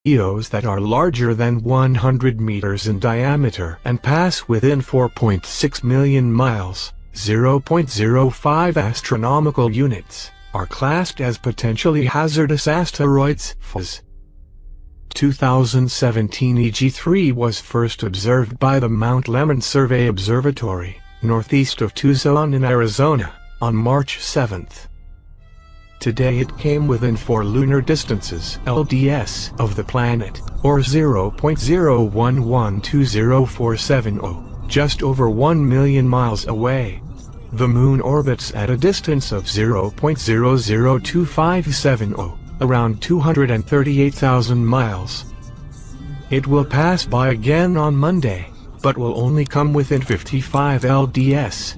meteors that are larger than 100 meters in diameter and pass within 4.6 million miles, 0.05 astronomical units, are classed as potentially hazardous asteroids. 2017 EG3 was first observed by the Mount Lemmon Survey Observatory, northeast of Tucson in Arizona, on March 7. Today it came within 4 lunar distances (LDS) of the planet, or 0.0112047, just over 1 million miles away. The Moon orbits at a distance of 0.002570, around 238,000 miles. It will pass by again on Monday, but will only come within 55 LDS.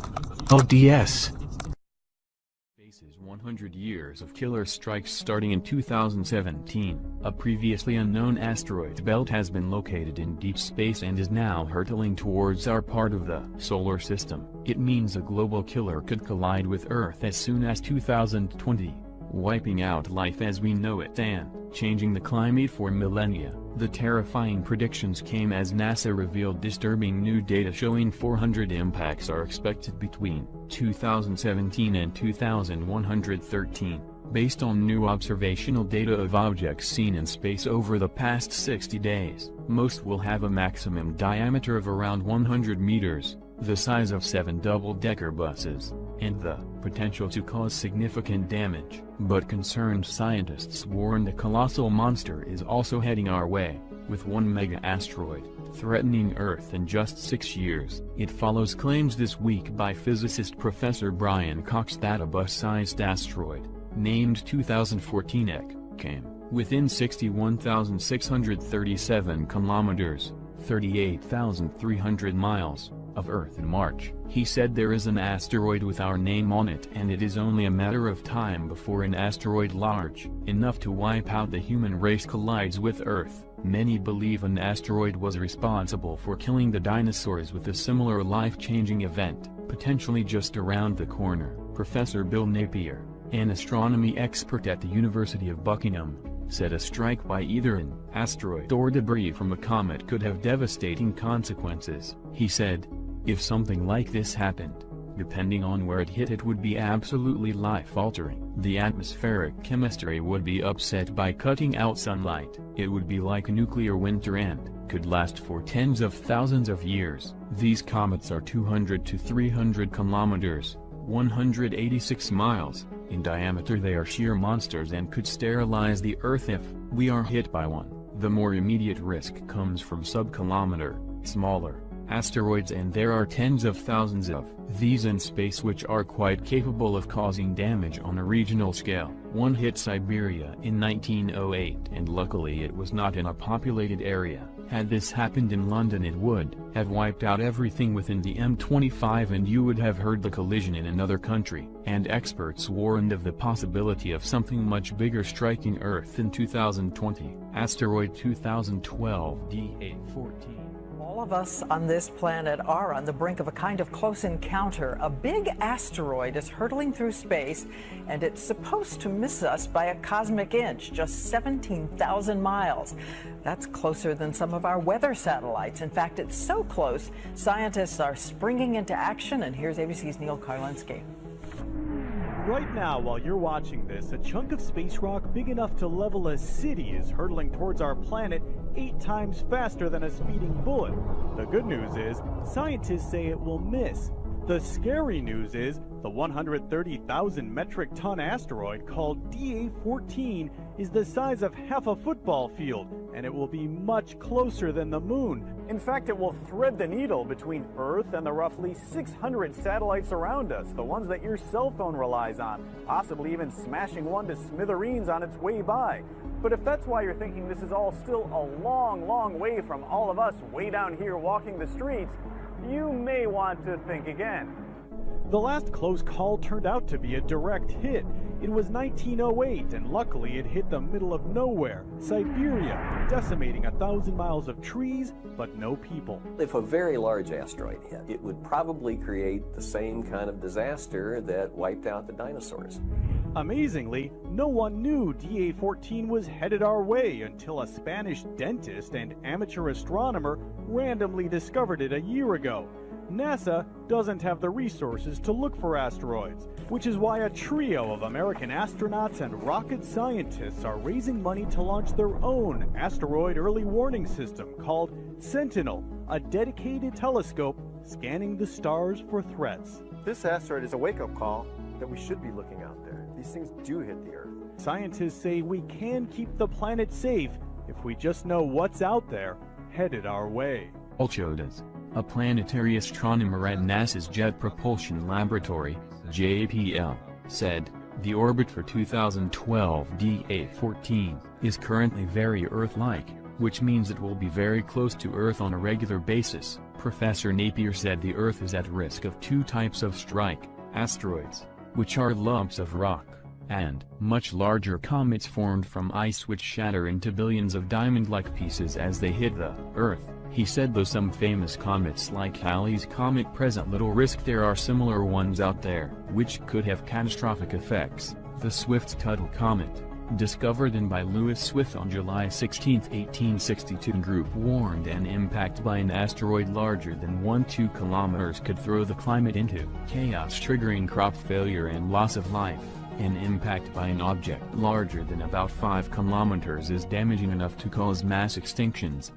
100 years of killer strikes starting in 2017. A previously unknown asteroid belt has been located in deep space and is now hurtling towards our part of the solar system. It means a global killer could collide with Earth as soon as 2020, wiping out life as we know it and changing the climate for millennia. The terrifying predictions came as NASA revealed disturbing new data showing 400 impacts are expected between 2017 and 2113, based on new observational data of objects seen in space over the past 60 days. Most will have a maximum diameter of around 100 meters, the size of 7 double-decker buses, and the potential to cause significant damage. But concerned scientists warn the colossal monster is also heading our way, with one mega-asteroid threatening Earth in just 6 years. It follows claims this week by physicist Professor Brian Cox that a bus-sized asteroid, named 2014 EC, came within 61,637 kilometers, 38,300 miles, of Earth in March. He said there is an asteroid with our name on it and it is only a matter of time before an asteroid large enough to wipe out the human race collides with Earth. Many believe an asteroid was responsible for killing the dinosaurs, with a similar life-changing event potentially just around the corner. Professor Bill Napier, an astronomy expert at the University of Buckingham, said a strike by either an asteroid or debris from a comet could have devastating consequences. He said, "If something like this happened, depending on where it hit, it would be absolutely life-altering. The atmospheric chemistry would be upset by cutting out sunlight. It would be like a nuclear winter and could last for tens of thousands of years." These comets are 200 to 300 kilometers, 186 miles, in diameter. They are sheer monsters and could sterilize the Earth if we are hit by one. The more immediate risk comes from sub-kilometer, smaller asteroids, and there are tens of thousands of these in space which are quite capable of causing damage on a regional scale. One hit Siberia in 1908 and luckily it was not in a populated area. Had this happened in London it would have wiped out everything within the M25 and you would have heard the collision in another country. And experts warned of the possibility of something much bigger striking Earth in 2020. Asteroid 2012 DA14. All of us on this planet are on the brink of a kind of close encounter. A big asteroid is hurtling through space, and it's supposed to miss us by a cosmic inch, just 17,000 miles. That's closer than some of our weather satellites. In fact, it's so close, scientists are springing into action, and here's ABC's Neil Karlinski. Right now, while you're watching this, a chunk of space rock big enough to level a city is hurtling towards our planet 8 times faster than a speeding bullet. The good news is, scientists say it will miss. The scary news is, the 130,000 metric ton asteroid called DA14 is the size of half a football field, and it will be much closer than the moon. In fact, it will thread the needle between Earth and the roughly 600 satellites around us, the ones that your cell phone relies on, possibly even smashing one to smithereens on its way by. But if that's why you're thinking this is all still a long, long way from all of us way down here walking the streets, you may want to think again. The last close call turned out to be a direct hit. It was 1908, and luckily it hit the middle of nowhere, Siberia, decimating 1,000 miles of trees, but no people. If a very large asteroid hit, it would probably create the same kind of disaster that wiped out the dinosaurs. Amazingly, no one knew DA-14 was headed our way until a Spanish dentist and amateur astronomer randomly discovered it a year ago. NASA doesn't have the resources to look for asteroids, which is why a trio of American astronauts and rocket scientists are raising money to launch their own asteroid early warning system called Sentinel, a dedicated telescope scanning the stars for threats. This asteroid is a wake-up call that we should be looking out there. These things do hit the Earth. Scientists say we can keep the planet safe if we just know what's out there headed our way. Ulchodas, a planetary astronomer at NASA's Jet Propulsion Laboratory, JPL, said, the orbit for 2012 DA-14 is currently very Earth-like, which means it will be very close to Earth on a regular basis. Professor Napier said the Earth is at risk of two types of strike asteroids, which are lumps of rock, and much larger comets formed from ice which shatter into billions of diamond-like pieces as they hit the Earth. He said though some famous comets like Halley's Comet present little risk, there are similar ones out there, which could have catastrophic effects. The Swift-Tuttle Comet, discovered in by Lewis Swift on July 16, 1862, group warned an impact by an asteroid larger than 1-2 kilometers could throw the climate into chaos, triggering crop failure and loss of life. An impact by an object larger than about 5 kilometers is damaging enough to cause mass extinctions.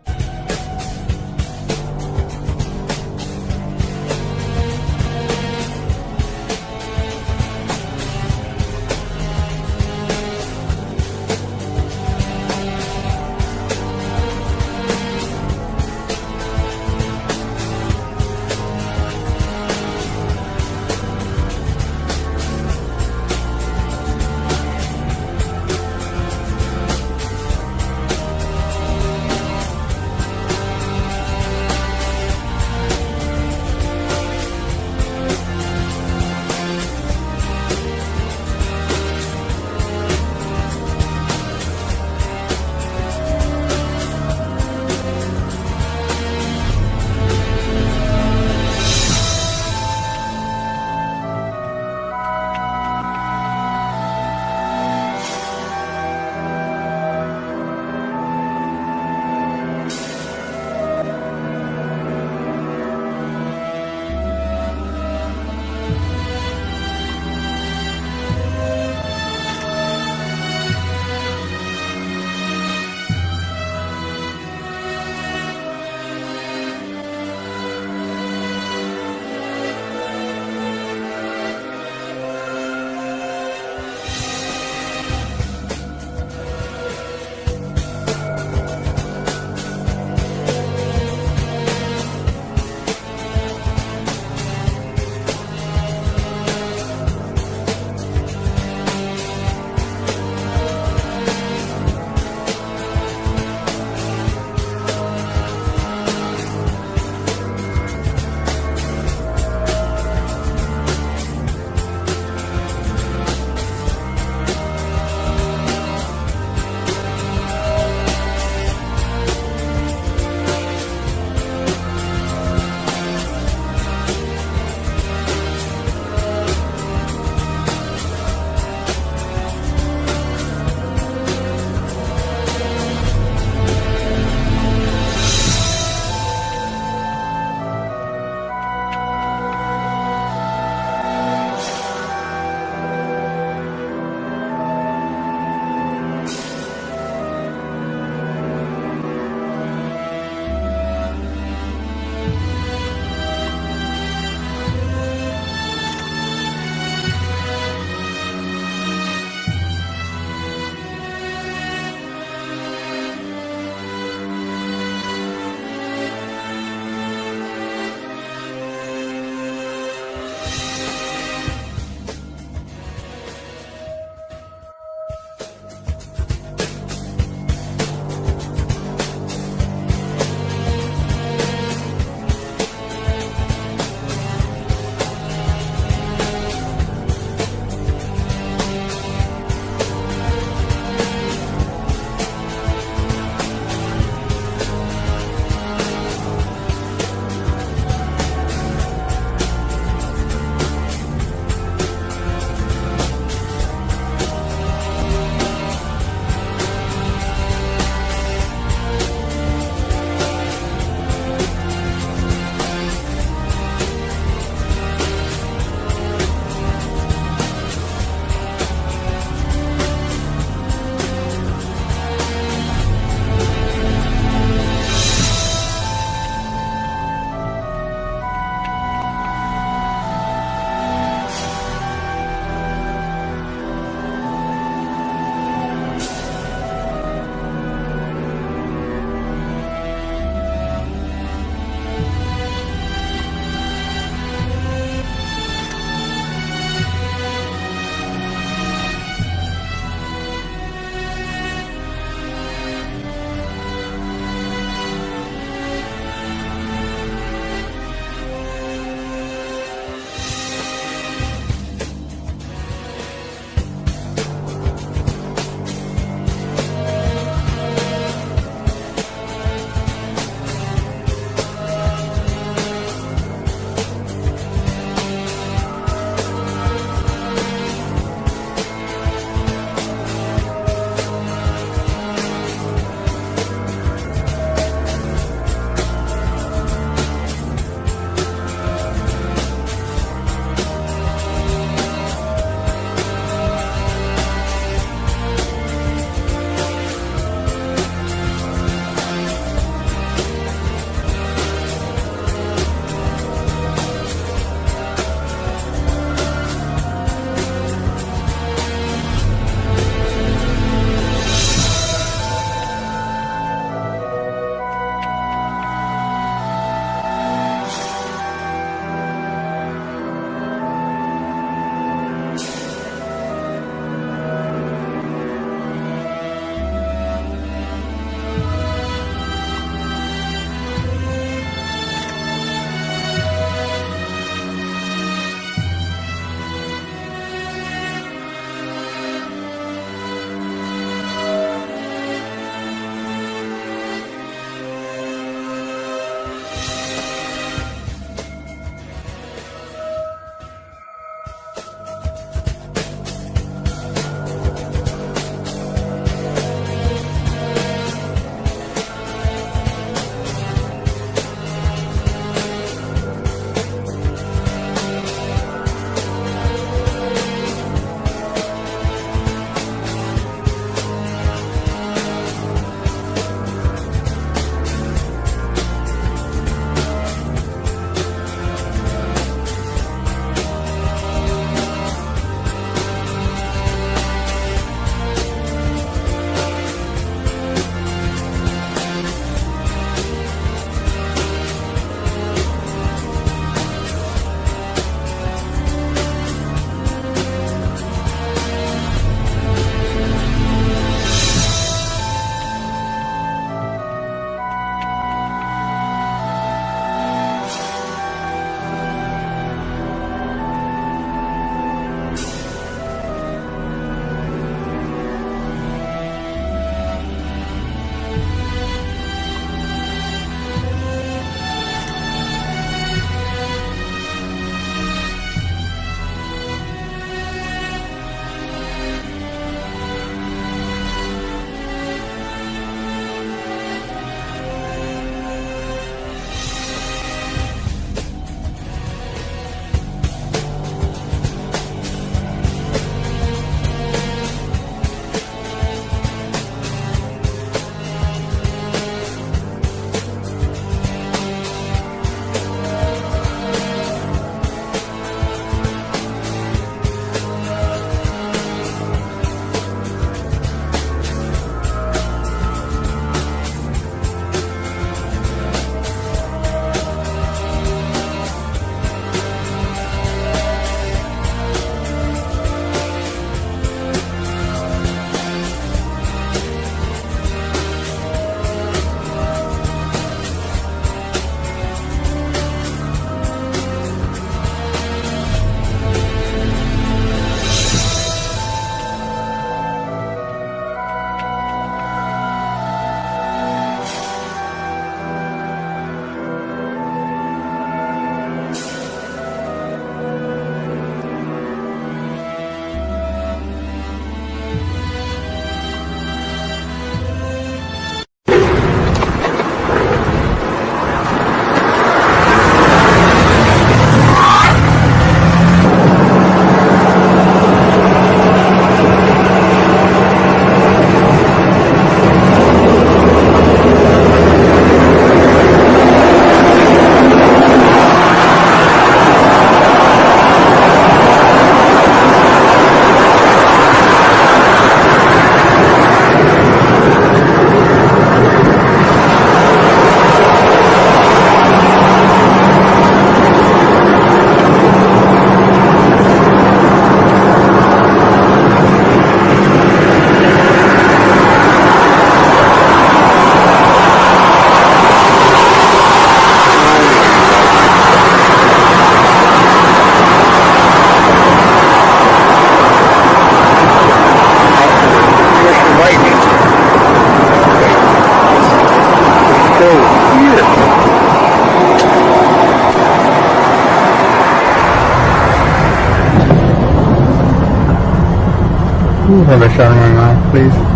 have a shot in my mouth, please.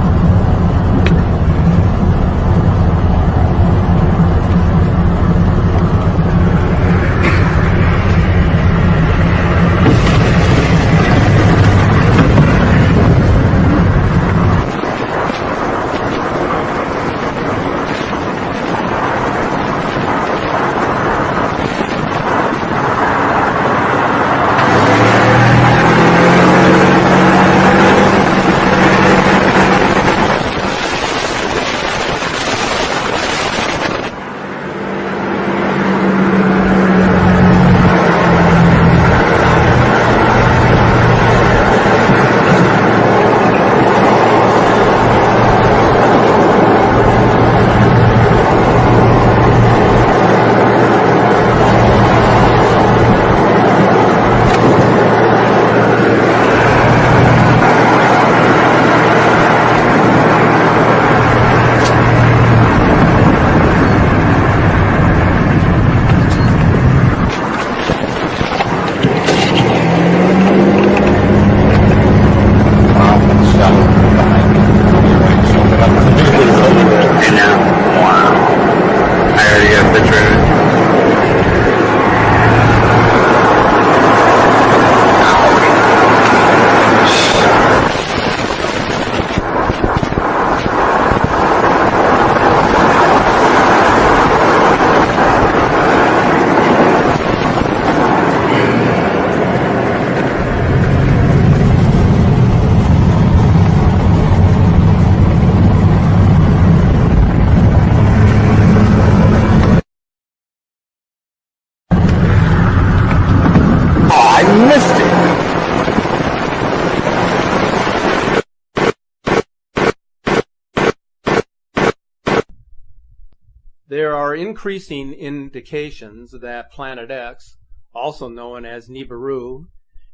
There are increasing indications that Planet X, also known as Nibiru,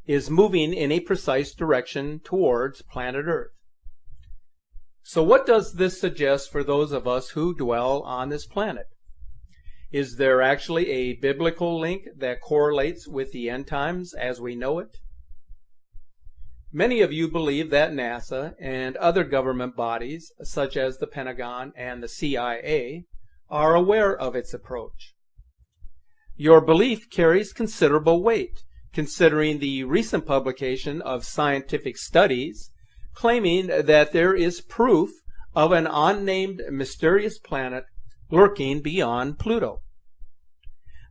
is moving in a precise direction towards planet Earth. So what does this suggest for those of us who dwell on this planet? Is there actually a biblical link that correlates with the end times as we know it? Many of you believe that NASA and other government bodies, such as the Pentagon and the CIA, are aware of its approach. Your belief carries considerable weight, considering the recent publication of scientific studies claiming that there is proof of an unnamed mysterious planet lurking beyond Pluto.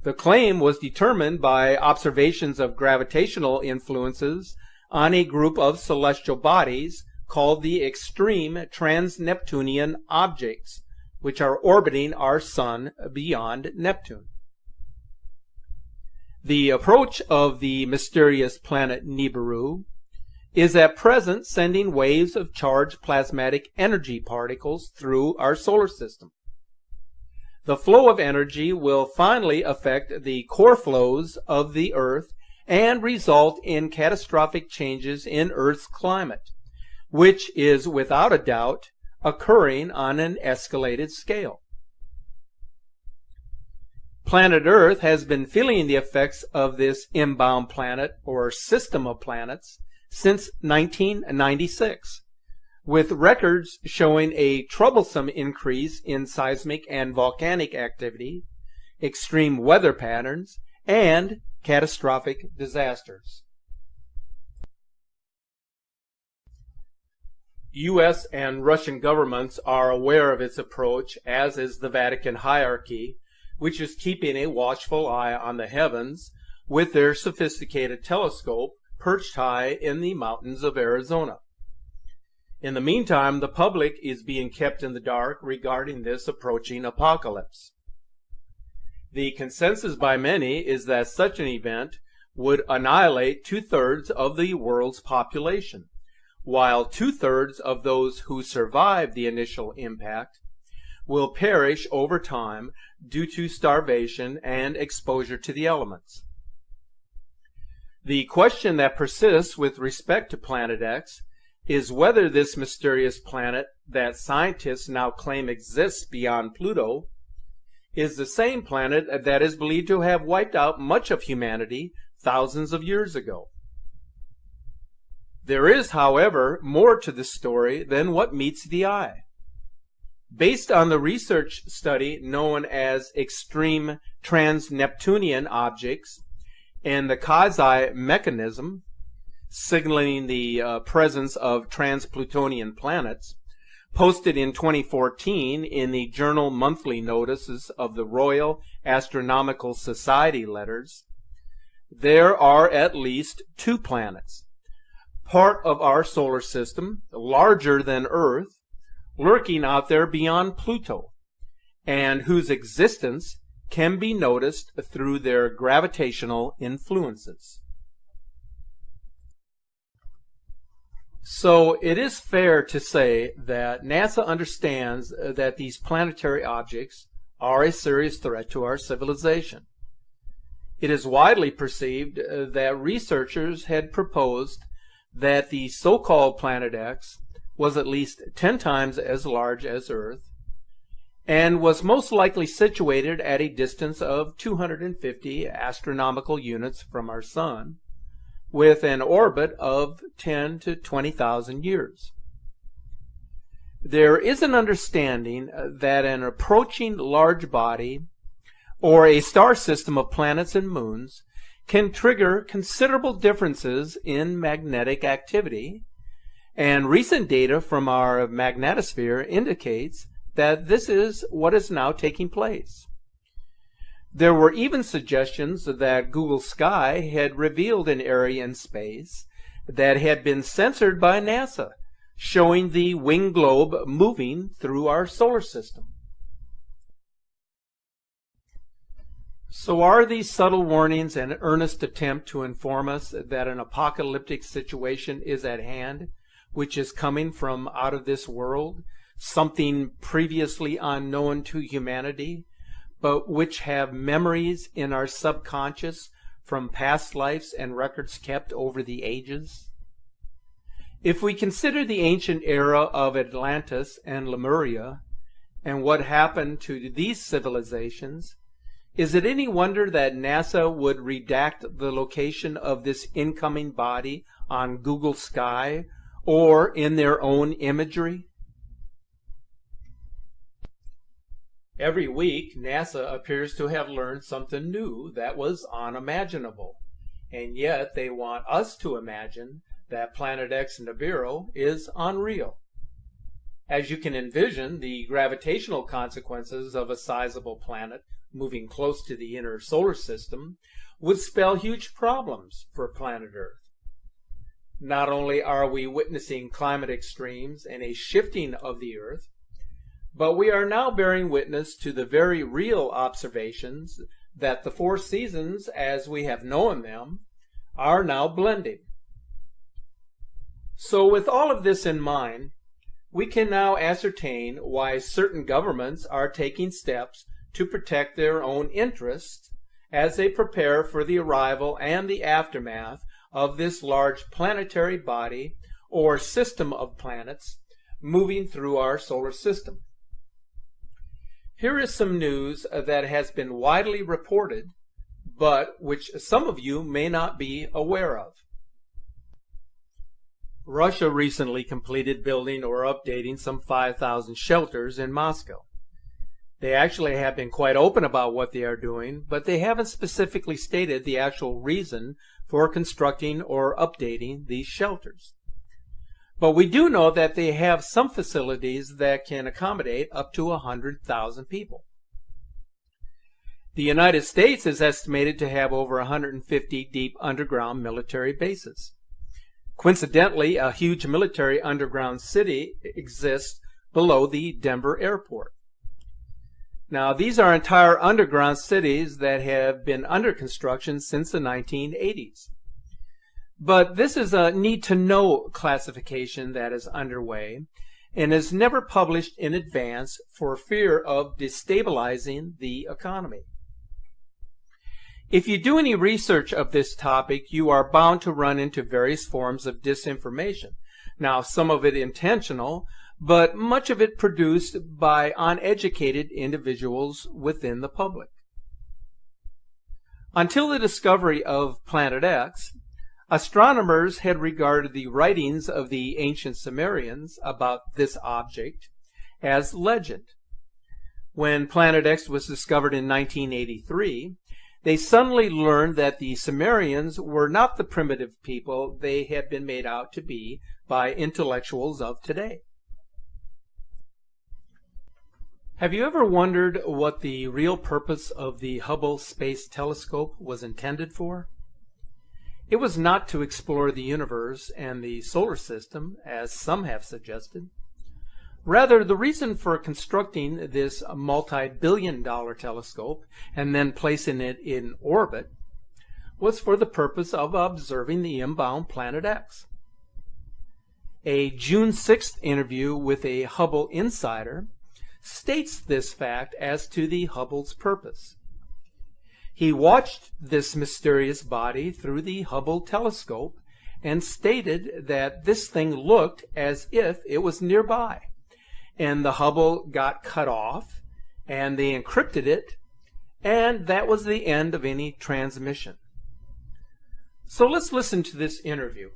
The claim was determined by observations of gravitational influences on a group of celestial bodies called the extreme trans-Neptunian objects, which are orbiting our sun beyond Neptune. The approach of the mysterious planet Nibiru is at present sending waves of charged plasmatic energy particles through our solar system. The flow of energy will finally affect the core flows of the Earth and result in catastrophic changes in Earth's climate, which is without a doubt occurring on an escalated scale. Planet Earth has been feeling the effects of this inbound planet or system of planets since 1996, with records showing a troublesome increase in seismic and volcanic activity, extreme weather patterns, and catastrophic disasters. U.S. and Russian governments are aware of its approach, as is the Vatican hierarchy, which is keeping a watchful eye on the heavens with their sophisticated telescope perched high in the mountains of Arizona. In the meantime, the public is being kept in the dark regarding this approaching apocalypse. The consensus by many is that such an event would annihilate 2/3 of the world's population, while 2/3 of those who survive the initial impact will perish over time due to starvation and exposure to the elements. The question that persists with respect to Planet X is whether this mysterious planet that scientists now claim exists beyond Pluto is the same planet that is believed to have wiped out much of humanity thousands of years ago. There is, however, more to the story than what meets the eye. Based on the research study known as extreme trans-Neptunian objects and the Kazai mechanism, signaling the presence of trans-Plutonian planets, posted in 2014 in the Journal Monthly Notices of the Royal Astronomical Society letters, there are at least 2 planets, part of our solar system, larger than Earth, lurking out there beyond Pluto, and whose existence can be noticed through their gravitational influences. So it is fair to say that NASA understands that these planetary objects are a serious threat to our civilization. It is widely perceived that researchers had proposed that the so-called Planet X was at least 10 times as large as Earth and was most likely situated at a distance of 250 astronomical units from our Sun, with an orbit of 10 to 20,000 years. There is an understanding that an approaching large body or a star system of planets and moons can trigger considerable differences in magnetic activity, and recent data from our magnetosphere indicates that this is what is now taking place. There were even suggestions that Google Sky had revealed an area in space that had been censored by NASA, showing the winged globe moving through our solar system. So are these subtle warnings an earnest attempt to inform us that an apocalyptic situation is at hand, which is coming from out of this world, something previously unknown to humanity, but which have memories in our subconscious from past lives and records kept over the ages? If we consider the ancient era of Atlantis and Lemuria and what happened to these civilizations, is it any wonder that NASA would redact the location of this incoming body on Google Sky or in their own imagery? Every week, NASA appears to have learned something new that was unimaginable, and yet they want us to imagine that Planet X Nibiru is unreal. As you can envision, the gravitational consequences of a sizable planet moving close to the inner solar system would spell huge problems for planet Earth. Not only are we witnessing climate extremes and a shifting of the Earth, but we are now bearing witness to the very real observations that the 4 seasons, as we have known them, are now blending. So with all of this in mind, we can now ascertain why certain governments are taking steps to protect their own interests as they prepare for the arrival and the aftermath of this large planetary body or system of planets moving through our solar system. Here is some news that has been widely reported, but which some of you may not be aware of. Russia recently completed building or updating some 5,000 shelters in Moscow. They actually have been quite open about what they are doing, but they haven't specifically stated the actual reason for constructing or updating these shelters. But we do know that they have some facilities that can accommodate up to 100,000 people. The United States is estimated to have over 150 deep underground military bases. Coincidentally, a huge military underground city exists below the Denver airport. Now, these are entire underground cities that have been under construction since the 1980s. But this is a need-to-know classification that is underway and is never published in advance for fear of destabilizing the economy. If you do any research of this topic, you are bound to run into various forms of disinformation. Now, some of it intentional, but much of it produced by uneducated individuals within the public. Until the discovery of Planet X, Astronomers had regarded the writings of the ancient Sumerians about this object as legend. When Planet X was discovered in 1983, they suddenly learned that the Sumerians were not the primitive people they had been made out to be by intellectuals of today. Have you ever wondered what the real purpose of the Hubble Space Telescope was intended for? It was not to explore the universe and the solar system, as some have suggested. Rather, the reason for constructing this multi-billion-dollar telescope and then placing it in orbit was for the purpose of observing the inbound Planet X. A June 6th interview with a Hubble insider states this fact as to the Hubble's purpose. He watched this mysterious body through the Hubble telescope and stated that this thing looked as if it was nearby, and the Hubble got cut off, and they encrypted it, and that was the end of any transmission. So let's listen to this interview.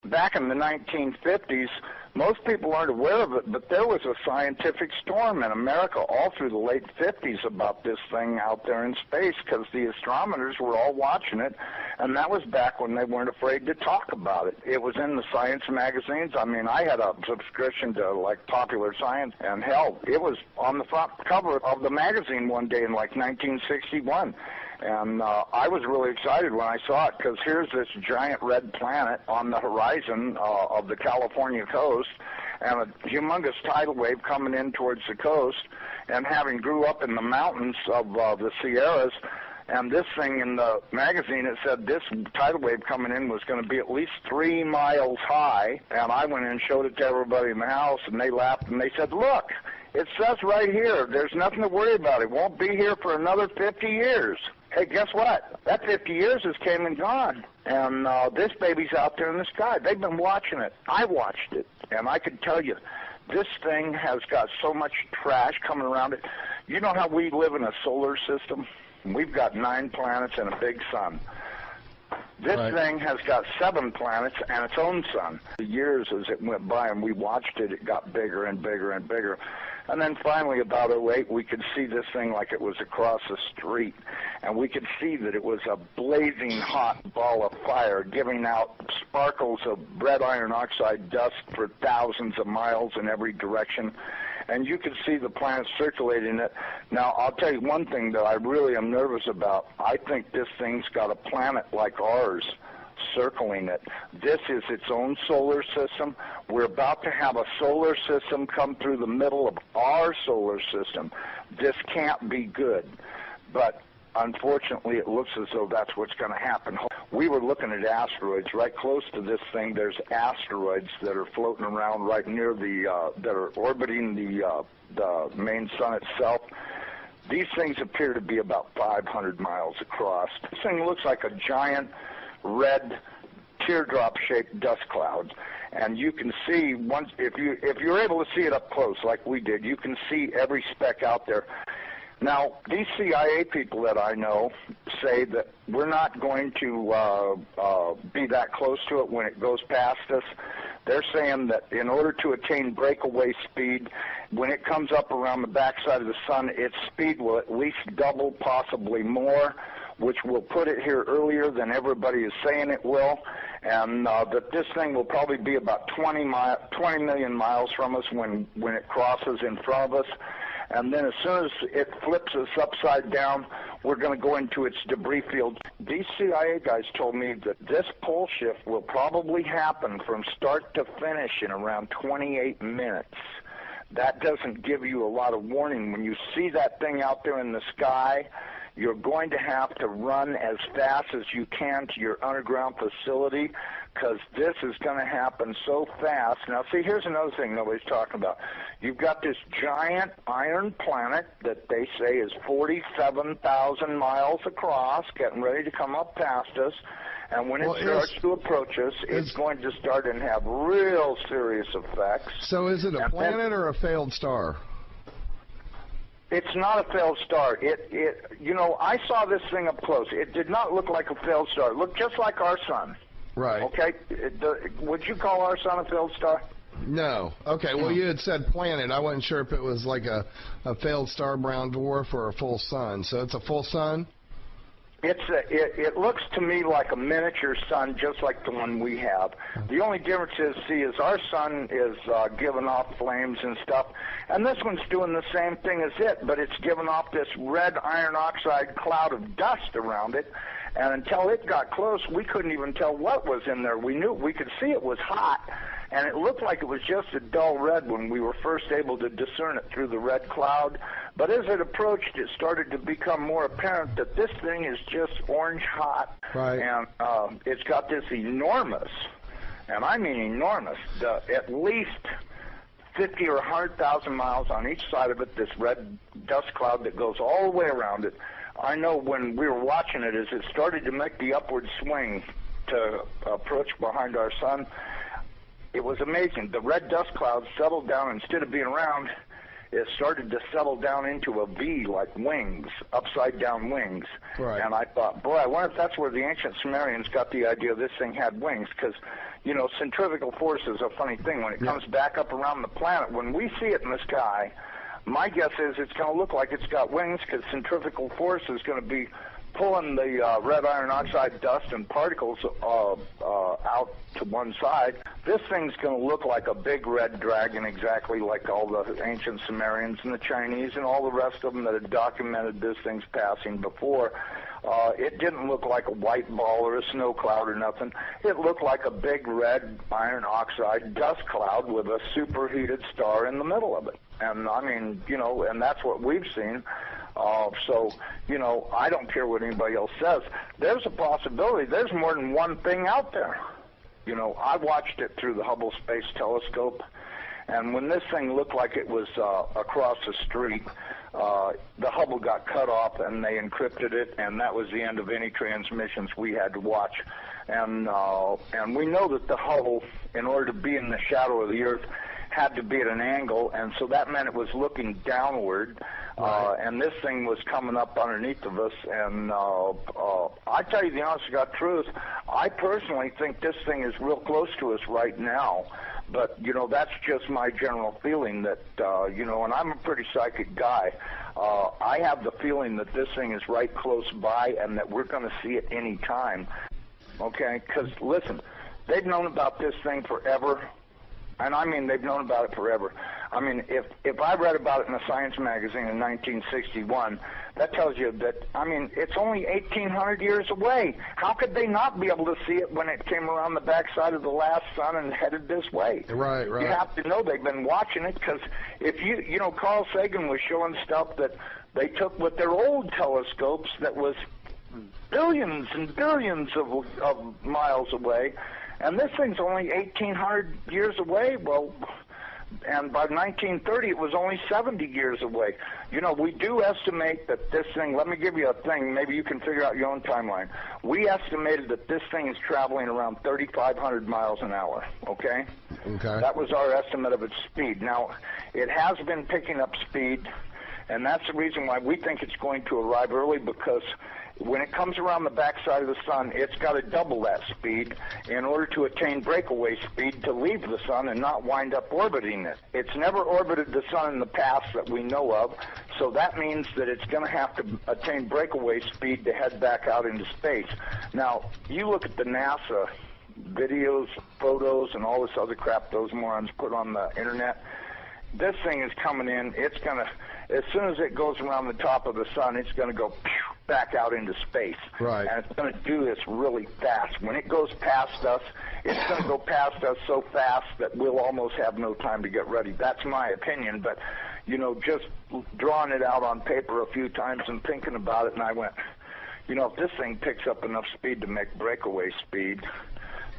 Back in the 1950s, most people aren't aware of it, but there was a scientific storm in America all through the late 50s about this thing out there in space, because the astronomers were all watching it, and that was back when they weren't afraid to talk about it. It was in the science magazines. I mean, I had a subscription to, like, Popular Science, and hell, it was on the front cover of the magazine one day in, like, 1961. And I was really excited when I saw it, because here's this giant red planet on the horizon of the California coast, and a humongous tidal wave coming in towards the coast, and having grew up in the mountains of the Sierras, and this thing in the magazine, it said this tidal wave coming in was going to be at least 3 miles high, and I went in and showed it to everybody in the house, and they laughed, and they said, look, it says right here, there's nothing to worry about. It won't be here for another 50 years. Hey, guess what? That 50 years has came and gone, and this baby's out there in the sky. They've been watching it. I watched it, and I can tell you, this thing has got so much trash coming around it. You know how we live in a solar system? We've got 9 planets and a big sun. This thing has got 7 planets and its own sun. The years as it went by and we watched it, it got bigger and bigger and bigger. And then finally, about 2008, we could see this thing like it was across the street. And we could see that it was a blazing hot ball of fire, giving out sparkles of red iron oxide dust for thousands of miles in every direction. And you could see the planet circulating it. Now, I'll tell you one thing that I really am nervous about. I think this thing's got a planet like ours circling it. This is its own solar system. We're about to have a solar system come through the middle of our solar system. This can't be good. But unfortunately, it looks as though that's what's going to happen. We were looking at asteroids right close to this thing. There's asteroids that are floating around right near that are orbiting the main sun itself. These things appear to be about 500 miles across. This thing looks like a giant red teardrop-shaped dust cloud, and you can see once if you're able to see it up close like we did, you can see every speck out there. Now, these CIA people that I know say that we're not going to be that close to it when it goes past us. They're saying that in order to attain breakaway speed, when it comes up around the backside of the sun, its speed will at least double, possibly more, which will put it here earlier than everybody is saying it will, and that this thing will probably be about 20 million miles from us when it crosses in front of us. And then as soon as it flips us upside down, we're going to go into its debris field. These CIA guys told me that this pole shift will probably happen from start to finish in around 28 minutes. That doesn't give you a lot of warning. When you see that thing out there in the sky, you're going to have to run as fast as you can to your underground facility, because this is going to happen so fast. Now, see, here's another thing nobody's talking about. You've got this giant iron planet that they say is 47,000 miles across, getting ready to come up past us. And when it starts to approach us, it's going to start and have real serious effects. So is it a planet or a failed star? It's not a failed star. You know, I saw this thing up close. It did not look like a failed star. It looked just like our sun. Right. Okay. Would you call our sun a failed star? No. Okay. Well, you had said planet. I wasn't sure if it was like a failed star brown dwarf or a full sun. So it's a full sun? It looks to me like a miniature sun, just like the one we have. The only difference is our sun is giving off flames and stuff, and this one's doing the same thing as it, but it's giving off this red iron oxide cloud of dust around it. And until it got close, we couldn't even tell what was in there. We could see it was hot, and it looked like it was just a dull red when we were first able to discern it through the red cloud. But as it approached, it started to become more apparent that this thing is just orange hot. Right. And it's got this enormous, and I mean enormous, at least 50 or 100,000 miles on each side of it, this red dust cloud that goes all the way around it. I know when we were watching it, as it started to make the upward swing to approach behind our sun, it was amazing. The red dust cloud settled down. Instead of being round, it started to settle down into a V, like wings, upside-down wings. Right. And I thought, boy, I wonder if that's where the ancient Sumerians got the idea this thing had wings, because, you know, centrifugal force is a funny thing. When it comes back up around the planet, when we see it in the sky, my guess is it's going to look like it's got wings, because centrifugal force is going to be pulling the red iron oxide dust and particles out to one side. This thing's going to look like a big red dragon, exactly like all the ancient Sumerians and the Chinese and all the rest of them that had documented this thing's passing before. It didn't look like a white ball or a snow cloud or nothing. It looked like a big red iron oxide dust cloud with a superheated star in the middle of it. And I mean, you know, and that's what we've seen. So, you know, I don't care what anybody else says. There's a possibility. There's more than one thing out there. You know, I watched it through the Hubble Space Telescope, and when this thing looked like it was across the street, the Hubble got cut off and they encrypted it, and that was the end of any transmissions we had to watch. And we know that the Hubble, in order to be in the shadow of the Earth, had to be at an angle, and so that meant it was looking downward. And this thing was coming up underneath of us, and I tell you the honest to God truth, I personally think this thing is real close to us right now, but, you know, that's just my general feeling that, you know, and I'm a pretty psychic guy. I have the feeling that this thing is right close by and that we're going to see it any time, okay? Because, listen, they've known about this thing forever. And I mean, they've known about it forever. I mean, if I read about it in a science magazine in 1961, that tells you that, I mean, it's only 1,800 years away. How could they not be able to see it when it came around the backside of the last sun and headed this way? Right. You have to know they've been watching it, because if you know, Carl Sagan was showing stuff that they took with their old telescopes that was billions and billions of miles away. And this thing's only 1,800 years away. Well, and by 1930, it was only 70 years away. You know, we do estimate that this thing, let me give you a thing, maybe you can figure out your own timeline. We estimated that this thing is traveling around 3,500 miles an hour, okay? Okay. That was our estimate of its speed. Now, it has been picking up speed, and that's the reason why we think it's going to arrive early, because when it comes around the backside of the sun, it's got to double that speed in order to attain breakaway speed to leave the sun and not wind up orbiting it. It's never orbited the sun in the past that we know of, so that means that it's going to have to attain breakaway speed to head back out into space. Now, you look at the NASA videos, photos, and all this other crap those morons put on the internet. This thing is coming in. It's going to, as soon as it goes around the top of the sun, it's going to go back out into space. Right. And it's going to do this really fast. When it goes past us, it's going to go past us so fast that we'll almost have no time to get ready. That's my opinion, but, you know, just drawing it out on paper a few times and thinking about it, and I went, you know, if this thing picks up enough speed to make breakaway speed,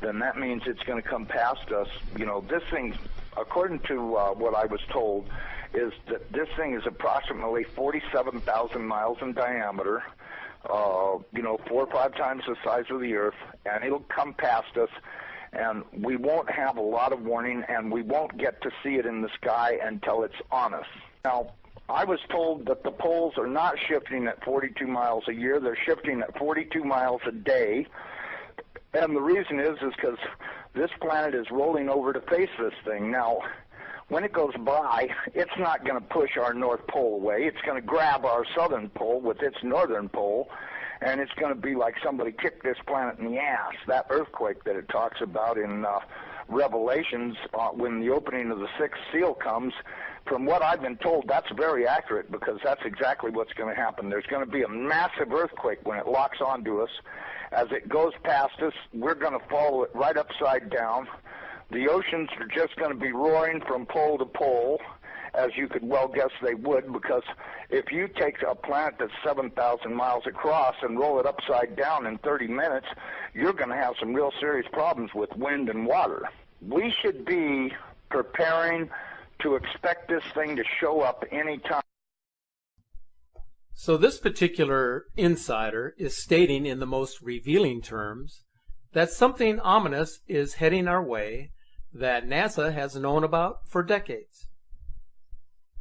then that means it's going to come past us. You know, this thing, according to what I was told, is that this thing is approximately 47,000 miles in diameter, you know, 4 or 5 times the size of the Earth, and it'll come past us, and we won't have a lot of warning, and we won't get to see it in the sky until it's on us. Now, I was told that the poles are not shifting at 42 miles a year. They're shifting at 42 miles a day. And the reason is because this planet is rolling over to face this thing. Now, when it goes by, it's not going to push our North Pole away. It's going to grab our southern pole with its northern pole, and it's going to be like somebody kicked this planet in the ass. That earthquake that it talks about in Revelations, when the opening of the sixth seal comes, from what I've been told, that's very accurate, because that's exactly what's going to happen. There's going to be a massive earthquake when it locks onto us. As it goes past us, we're going to follow it right upside down. The oceans are just going to be roaring from pole to pole, as you could well guess they would, because if you take a planet that's 7,000 miles across and roll it upside down in 30 minutes, you're going to have some real serious problems with wind and water. We should be preparing to expect this thing to show up any time. So this particular insider is stating in the most revealing terms that something ominous is heading our way that NASA has known about for decades.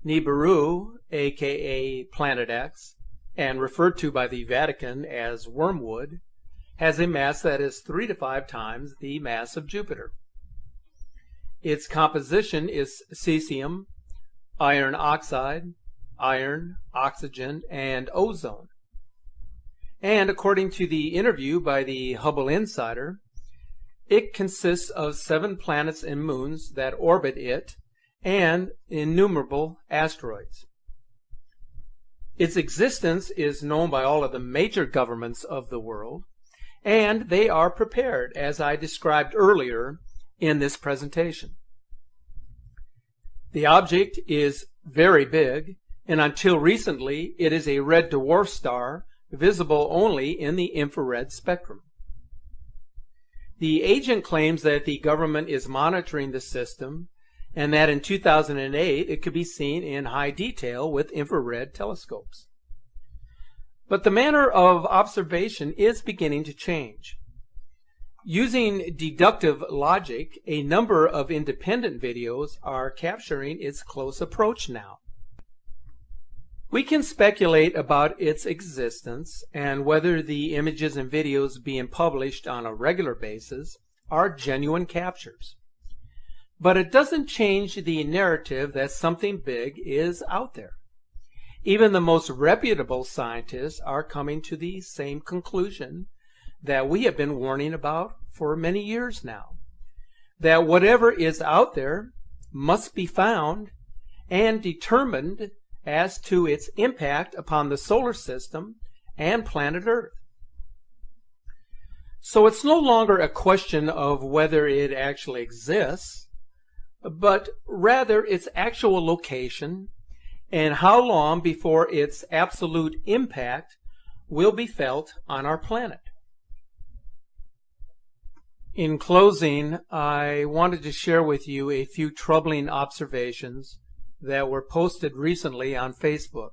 Nibiru, aka Planet X, and referred to by the Vatican as Wormwood, has a mass that is 3 to 5 times the mass of Jupiter. Its composition is cesium, iron oxide, iron, oxygen, and ozone. And according to the interview by the Hubble Insider, it consists of 7 planets and moons that orbit it and innumerable asteroids. Its existence is known by all of the major governments of the world, and they are prepared, as I described earlier in this presentation. The object is very big, and until recently it is a red dwarf star visible only in the infrared spectrum. The agent claims that the government is monitoring the system and that in 2008 it could be seen in high detail with infrared telescopes. But the manner of observation is beginning to change. Using deductive logic, a number of independent videos are capturing its close approach now. We can speculate about its existence and whether the images and videos being published on a regular basis are genuine captures. But it doesn't change the narrative that something big is out there. Even the most reputable scientists are coming to the same conclusion that we have been warning about for many years now. That whatever is out there must be found and determined as to its impact upon the solar system and planet Earth. So it's no longer a question of whether it actually exists, but rather its actual location and how long before its absolute impact will be felt on our planet. In closing, I wanted to share with you a few troubling observations that were posted recently on Facebook.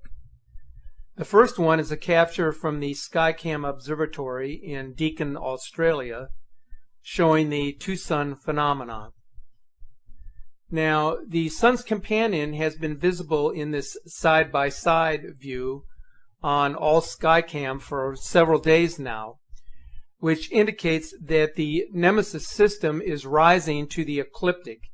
The first one is a capture from the Skycam Observatory in Deakin, Australia, showing the two-sun phenomenon. Now, the sun's companion has been visible in this side-by-side view on all Skycam for several days now, which indicates that the Nemesis system is rising to the ecliptic